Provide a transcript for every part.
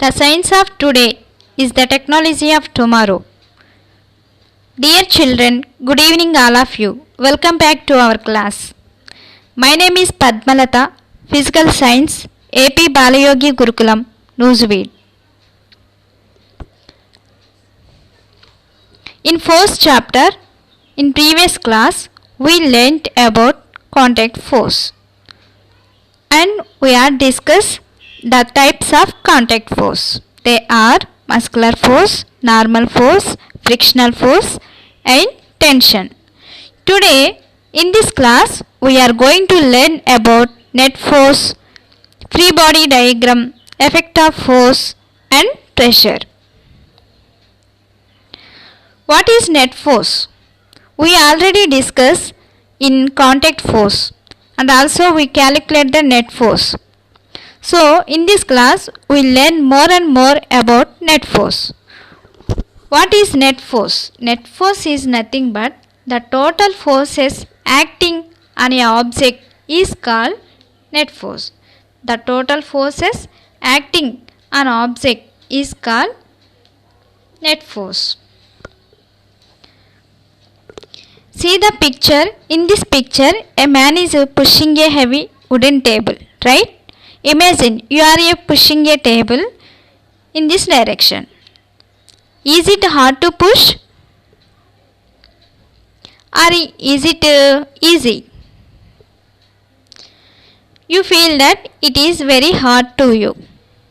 The science of today is the technology of tomorrow. Dear children, good evening all of you. Welcome back to our class. My name is Padmalata, Physical Science, AP Balayogi Gurukulam, Newsweed. In first chapter, in previous class, we learnt about contact force. And we are discussed the types of contact force. They are muscular force, normal force, frictional force and tension. Today in this class we are going to learn about net force, free body diagram, effect of force and pressure. What is net force? We already discussed in contact force and also we calculate the net force. So in this class we learn more and more about net force. What is net force? Net force is nothing but the total forces acting on a object is called net force. The total forces acting on object is called net force. See the picture. In this picture a man is pushing a heavy wooden table, right? Imagine you are pushing a table in this direction. Is it hard to push or is it easy? You feel that it is very hard to you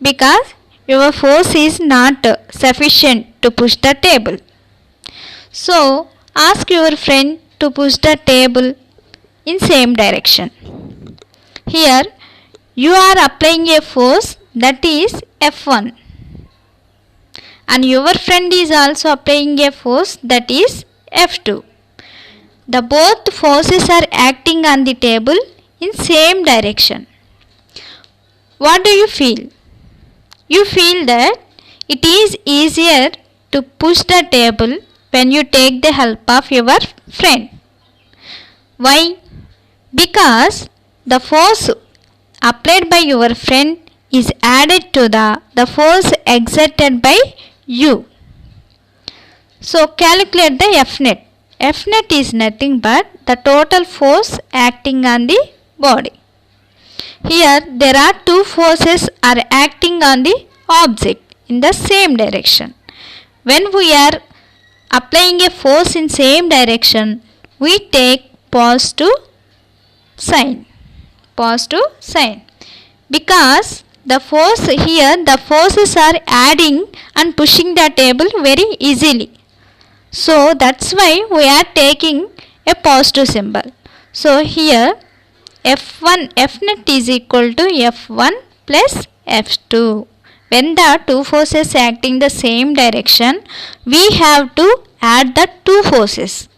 because your force is not sufficient to push the table. So ask your friend to push the table in same direction. Here you are applying a force that is F1 and your friend is also applying a force that is F2. The both forces are acting on the table in same direction. What do you feel? You feel that it is easier to push the table when you take the help of your friend. Why? Because the force applied by your friend is added to the force exerted by you. So calculate the F net. F net is nothing but the total force acting on the body. Here there are two forces are acting on the object in the same direction. When we are applying a force in same direction, we take positive sign. Positive sign. Because the force here, the forces are adding and pushing the table very easily. So that's why we are taking a positive symbol. So here F1, F net is equal to F1 plus F2. When the two forces acting the same direction, we have to add the two forces.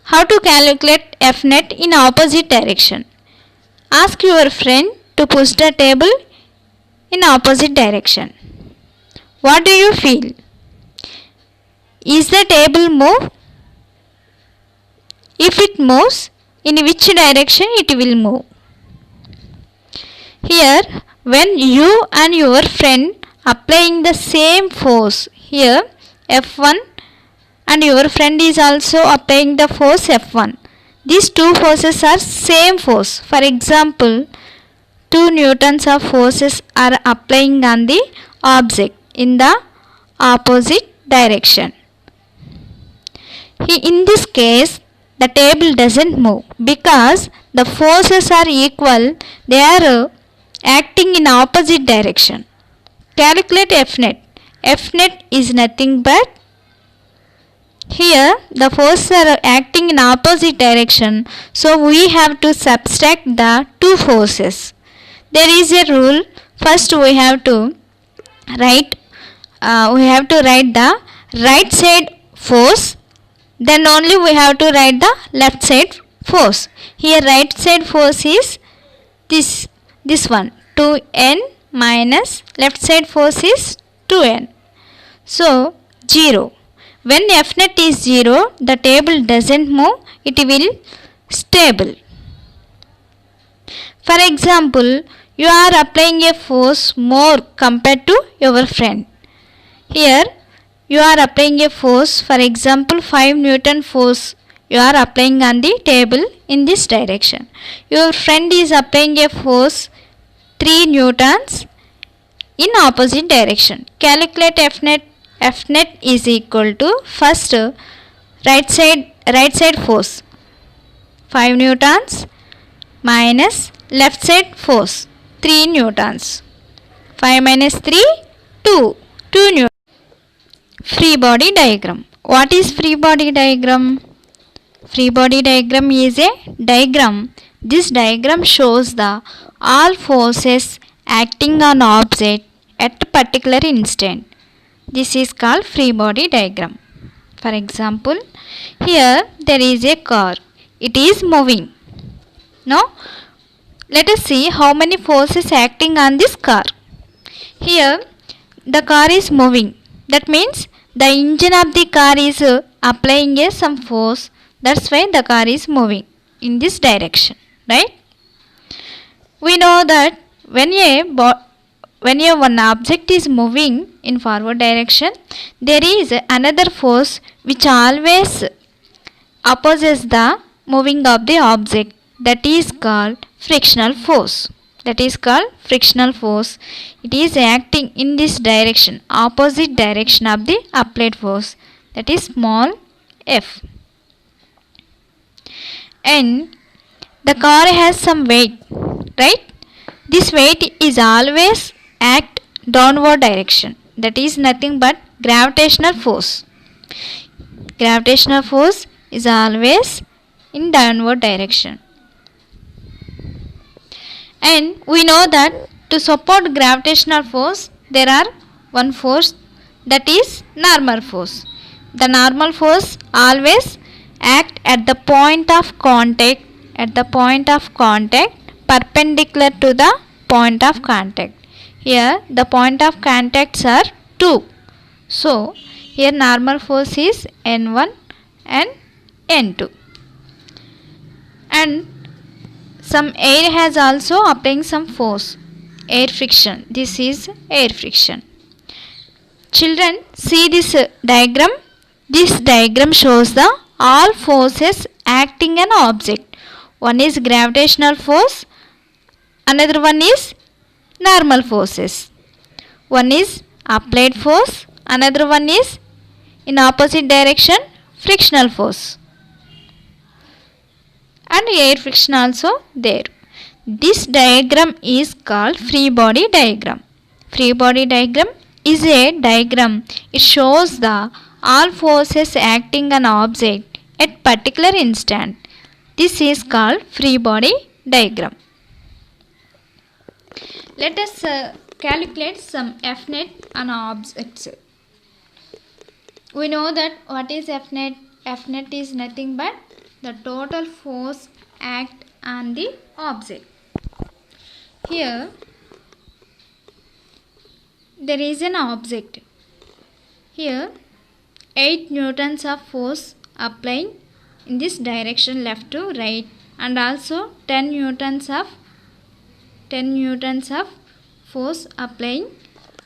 How to calculate F net in opposite direction? Ask your friend to push the table in opposite direction. What do you feel? Is the table move? If it moves, in which direction it will move? Here, when you and your friend applying the same force, here F1 and your friend is also applying the force F1. These two forces are same force. For example, 2 newtons of forces are applying on the object in the opposite direction. In this case, the table doesn't move because the forces are equal. They are acting in opposite direction. Calculate F net. F net is nothing but here the forces are acting in opposite direction, so we have to subtract the two forces. There is a rule. First we have to write the right side force, then only we have to write the left side force. Here right side force is this one 2n minus left side force is 2n. So 0. When F net is 0, the table doesn't move, it will stable. For example, you are applying a force more compared to your friend. Here you are applying a force, for example 5 Newton force you are applying on the table in this direction. Your friend is applying a force 3 newtons in opposite direction. Calculate F net. F net is equal to first right side force 5 newtons minus left side force 3 newtons. 5 minus 3 2 newtons. Free body diagram. What is free body diagram? Free body diagram is a diagram. This diagram shows the all forces acting on object at a particular instant. This is called free body diagram. For example, here there is a car. It is moving. Now, let us see how many forces acting on this car. Here, the car is moving. That means the engine of the car is applying some force. That's why the car is moving in this direction, right? We know that when one object is moving in forward direction, there is another force which always opposes the moving of the object. That is called frictional force. That is called frictional force. It is acting in this direction, opposite direction of the applied force. That is small f. And the car has some weight, right? This weight is always act downward direction. That is nothing but gravitational force. Gravitational force is always in downward direction. And we know that to support gravitational force, there are one force, that is normal force. The normal force always act at the point of contact, perpendicular to the point of contact. Here the point of contacts are 2. So here normal force is N1 and N2. And some air has also applying some force, air friction. This is air friction. Children, see this diagram. This diagram shows the all forces acting on object. One is gravitational force, another one is normal forces. One is applied force, another one is in opposite direction frictional force. And air friction also there. This diagram is called free body diagram. Free body diagram is a diagram. It shows the all forces acting on object at particular instant. This is called free body diagram. Let us calculate some F net on objects. We know that what is F net? F net is nothing but the total force act on the object. Here there is an object. Here 8 newtons of force applying in this direction left to right, and also 10 newtons of force applying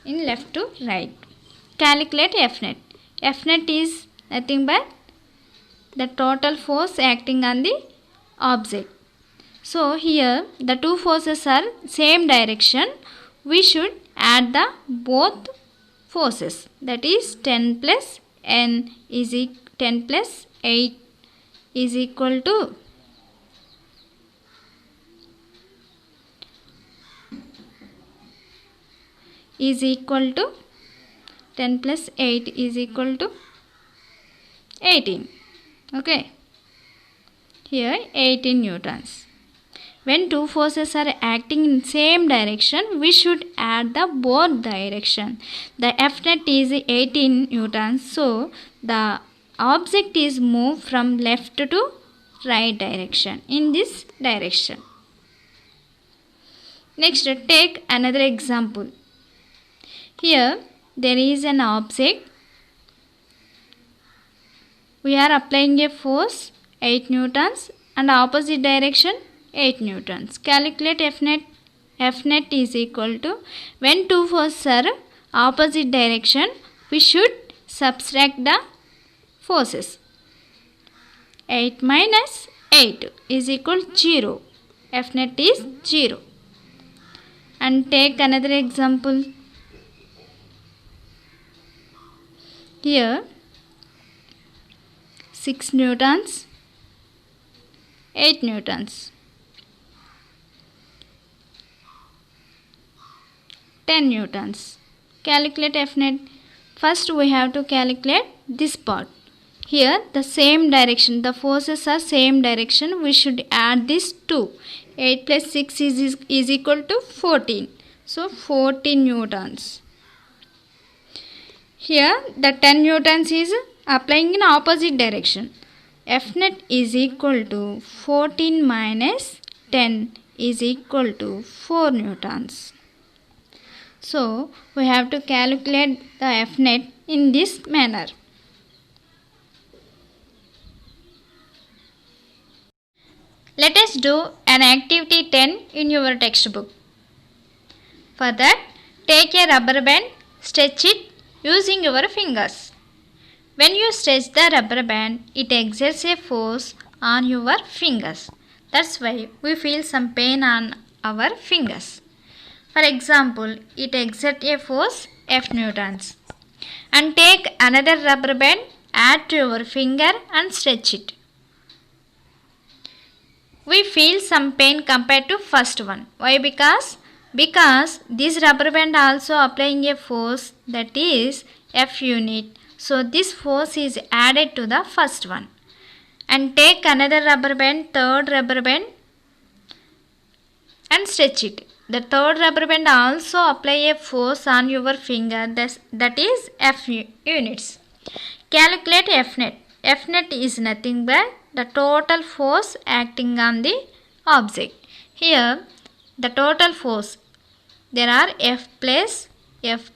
in left to right. Calculate F net. F net is nothing but the total force acting on the object. So here the two forces are same direction. We should add the both forces. That is 10 plus n is 10 plus 8 is equal to 10 plus 8 is equal to 18. Okay. Here 18 newtons. When two forces are acting in same direction, we should add the both direction. The F net is 18 newtons. So the object is moved from left to right direction in this direction. Next, take another example. Here there is an object. We are applying a force 8 newtons and opposite direction 8 newtons. Calculate F net. F net is equal to, when two forces are opposite direction, we should subtract the forces. 8 minus 8 is equal to 0. F net is 0. And take another example. Here 6 newtons, 8 newtons, 10 newtons. Calculate F net. First we have to calculate this part. Here the same direction, the forces are same direction, we should add this 2. 8 plus 6 is equal to 14. So 14 newtons. Here the 10 newtons is applying in opposite direction. F net is equal to 14 minus 10 is equal to 4 newtons. So we have to calculate the F net in this manner. Let us do an activity 10 in your textbook. For that, take a rubber band, stretch it using your fingers. When you stretch the rubber band, it exerts a force on your fingers. That's why we feel some pain on our fingers. For example, it exerts a force F newtons. And take another rubber band, add to your finger and stretch it. We feel some pain compared to first one. Why? Because this rubber band also applying a force, that is F unit. So this force is added to the first one. And take another rubber band, third rubber band, and stretch it. The third rubber band also apply a force on your finger, that is F units. Calculate F net. F net is nothing but the total force acting on the object. Here the total force, there are F plus F,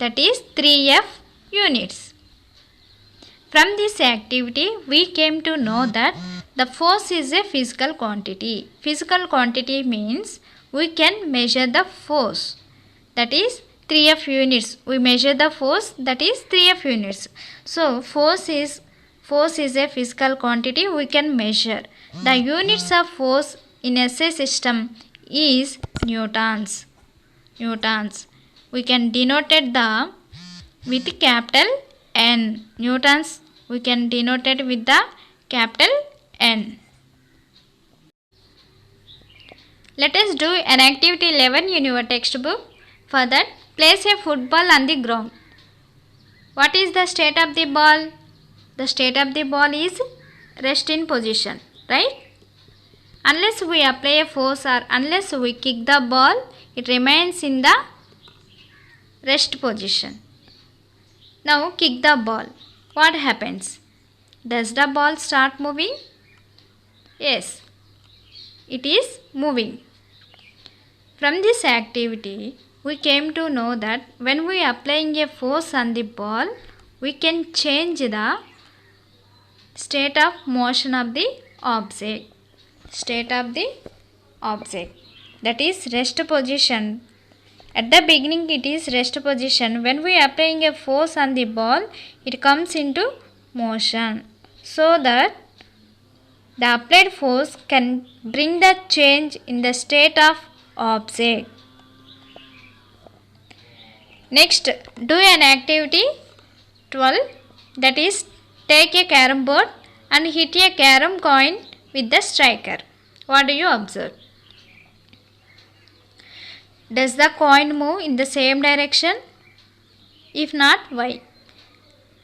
that is 3F units. From this activity we came to know that the force is a physical quantity. Physical quantity means we can measure the force, that is 3F units. We measure the force, that is 3F units. So force is a physical quantity we can measure. The units of force in SI system is newtons. We can denote it with capital N. Newtons we can denote it with the capital N. Let us do an activity 11 in your textbook. For that, place a football on the ground. What is the state of the ball? The state of the ball is rest in position, right? Unless we apply a force or unless we kick the ball, it remains in the rest position. Now kick the ball. What happens? Does the ball start moving? Yes, it is moving. From this activity, we came to know that when we are applying a force on the ball, we can change the state of motion of the object. That is rest position. At the beginning it is rest position. When we are applying a force on the ball, it comes into motion. So that the applied force can bring the change in the state of object. Next, do an activity 12, that is take a carom board and hit a carom coin with the striker. What do you observe? Does the coin move in the same direction? If not, why?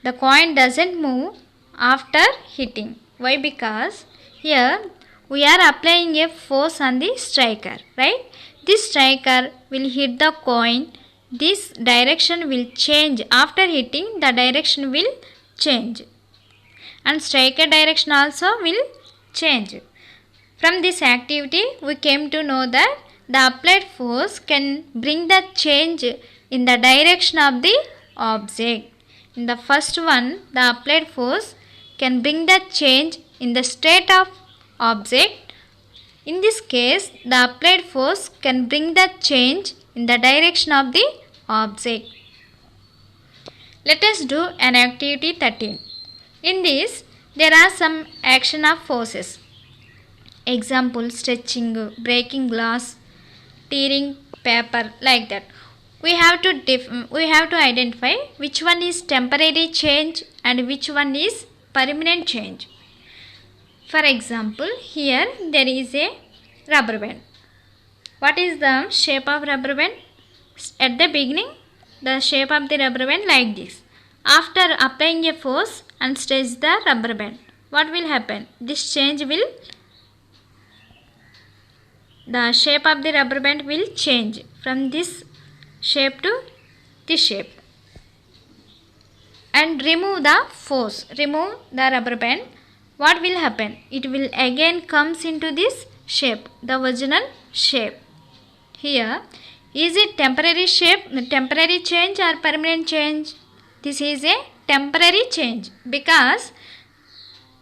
The coin doesn't move after hitting. Why? Because here we are applying a force on the striker, right? This striker will hit the coin. This direction will change. After hitting, the direction will change. And striker direction also will change. From this activity, we came to know that the applied force can bring the change in the direction of the object. In the first one, the applied force can bring the change in the state of object In this case, the applied force can bring the change in the direction of the object. Let us do an activity 13. In this, there are some action of forces. Example, stretching, breaking glass, tearing paper, like that. We have to identify which one is temporary change and which one is permanent change. For example, here there is a rubber band. What is the shape of rubber band? At the beginning, the shape of the rubber band like this. After applying a force and stretch the rubber band, what will happen? This change will, the shape of the rubber band will change from this shape to this shape. And remove the force, remove the rubber band, what will happen? It will again comes into this shape, the original shape. Here, is it temporary shape, temporary change or permanent change? This is a temporary change, because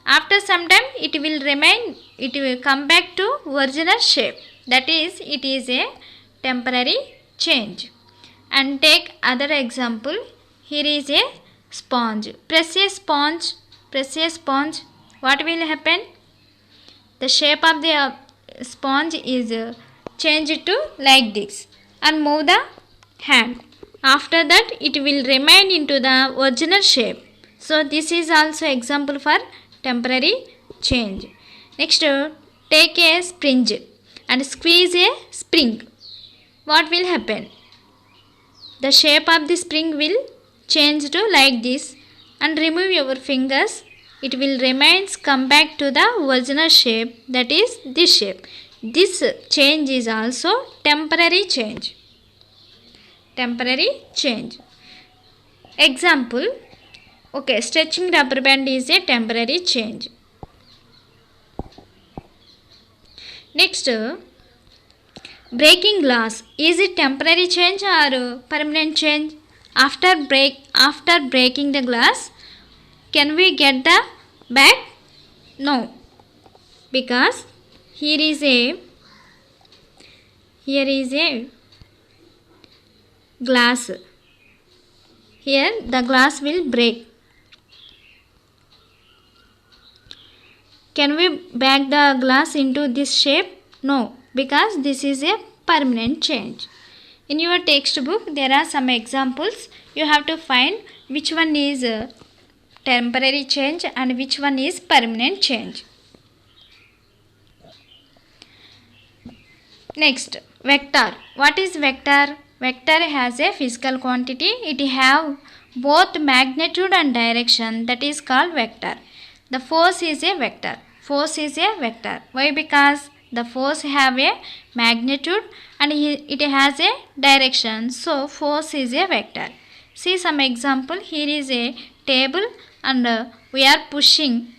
after some time it will remain, it will come back to original shape. That is, it is a temporary change. And take other example. Here is a sponge. Press a sponge, press a sponge. What will happen? The shape of the sponge is changed to like this. And move the hand. After that, it will remain into the original shape. So this is also example for temporary change. Next, take a sponge and squeeze a spring. What will happen? The shape of the spring will change to like this. And remove your fingers. It will remains come back to the original shape, that is this shape. This change is also temporary change. Temporary change. Example, okay, stretching rubber band is a temporary change. Next, breaking glass, is it temporary change or permanent change? After breaking the glass, can we get the back? No, because here is a glass. Here the glass will break. Can we back the glass into this shape? No, because this is a permanent change. In your textbook, there are some examples. You have to find which one is temporary change and which one is permanent change. Next, vector. What is vector? Vector has a physical quantity. It have both magnitude and direction. That is called vector. The force is a vector. Force is a vector. Why? Because the force have a magnitude and it has a direction. So force is a vector. See some example. Here is a table and we are pushing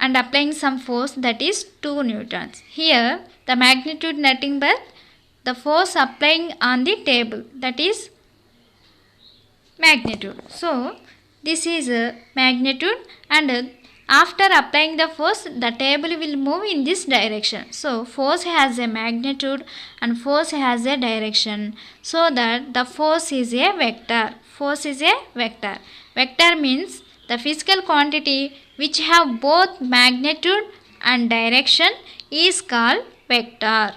and applying some force, that is 2 newtons. Here the magnitude nothing but the force applying on the table, that is magnitude. So this is magnitude, and after applying the force, the table will move in this direction. So force has a magnitude and force has a direction, so that the force is a vector. Force is a vector. Vector means the physical quantity which have both magnitude and direction is called vector.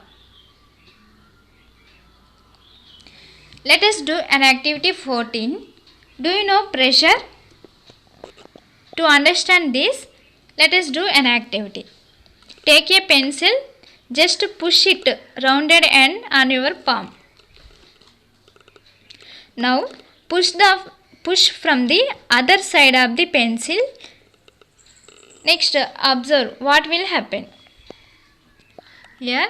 Let us do an activity 14. Do you know pressure? To understand this, let us do an activity. Take a pencil, just push it rounded end on your palm. Now push from the other side of the pencil. Next, observe what will happen. Here,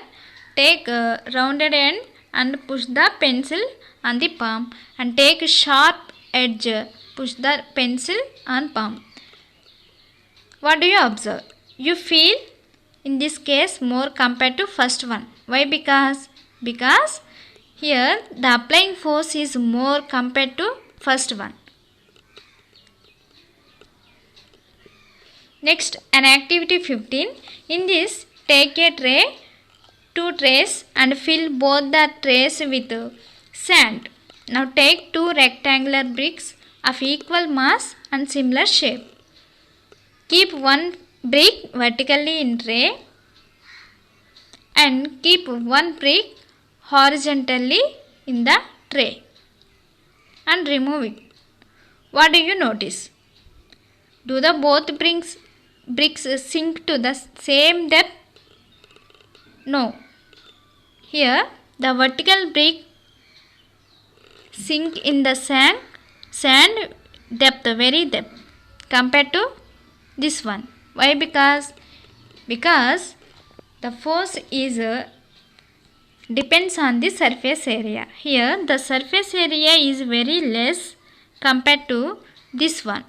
take a rounded end and push the pencil on the palm, and take a sharp edge, push the pencil on palm. What do you observe? You feel in this case more compared to first one. Why? Because here the applying force is more compared to first one. Next, an activity 15. In this, take a tray, 2 trays and fill both the trays with sand. Now take 2 rectangular bricks of equal mass and similar shape. Keep one brick vertically in tray and keep one brick horizontally in the tray and remove it. What do you notice? Do the both bricks sink to the same depth? No. Here the vertical brick sink in the sand depth, very depth compared to this one. Why? Because the force is depends on the surface area. Here the surface area is very less compared to this one.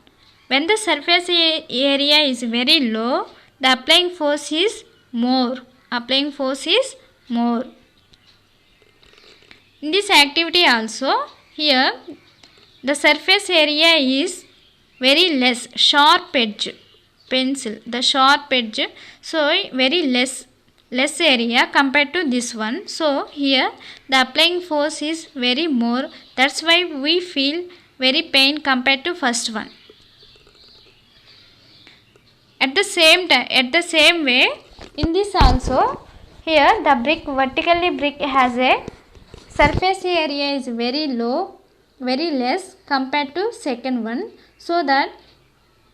When the surface area is very low, the applying force is more. In this activity also, here the surface area is very less, sharp edge pencil, the sharp edge, so very less area compared to this one. So here the applying force is very more, that's why we feel very pain compared to first one. At the same way, in this also, here the vertically brick has a surface area is very low, very less compared to second one, so that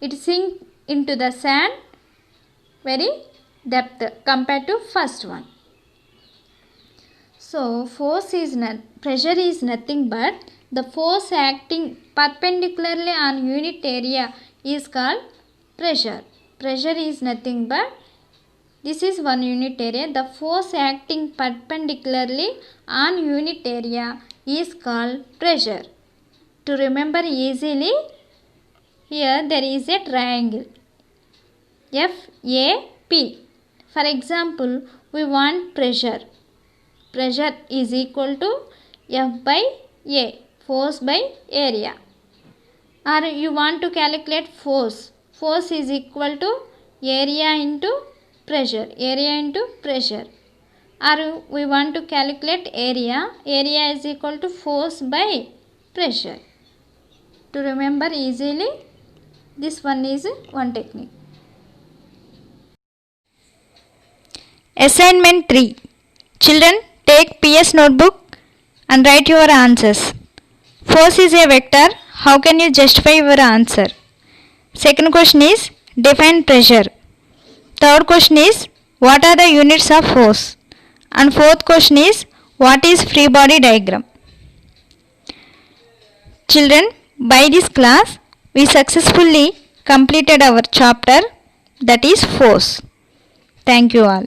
it sink into the sand very depth compared to first one. So pressure is nothing but the force acting perpendicularly on unit area is called pressure. Pressure is nothing but this is one unit area. The force acting perpendicularly on unit area is called pressure. To remember easily, here there is a triangle FAP. For example, we want pressure. Pressure is equal to F by A, force by area. Or you want to calculate force. Force is equal to area into pressure. Or we want to calculate area. Area is equal to force by pressure. To remember easily, this one is one technique. Assignment 3. Children, take PS notebook and write your answers. Force is a vector. How can you justify your answer? Second question is, define pressure. Third question is, what are the units of force? And fourth question is, what is free body diagram? Children, by this class, we successfully completed our chapter, that is force. Thank you all.